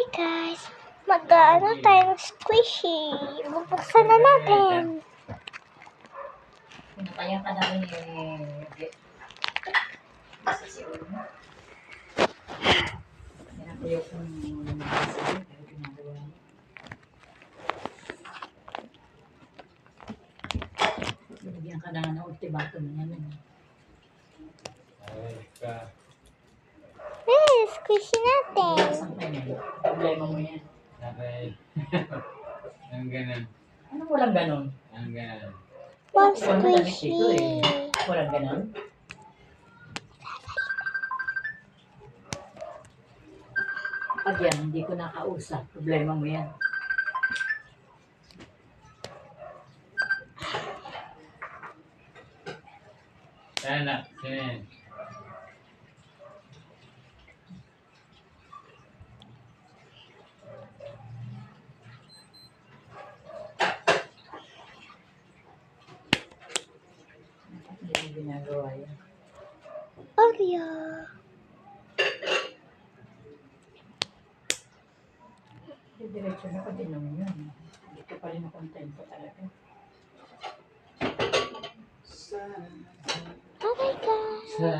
Hi guys! Mag-ano tayo ng squishy. Bubuksan na natin. Pinatayan ka namin eh. Kasi si Ulo. Ayaw kong nagsasabi pero ginagawa niya. Binigyan ka na ng ultimatum niya nun. Ay, ka. Squishy natin. Saan ka niya? Problema mo yan. Sabay. Ang ganun. Anong walang ganon? Ang ganun. Wow, Nakuha mo damit squishy. dito eh. Walang ganon? Pag yan, hindi ko nakausap. Problema mo yan. Sana, sinin. Hindi ko ginagawa yan. Oreo. Diretso na pag inom yun. Hindi ko pa rin nakontento talaga. Okay guys. Sa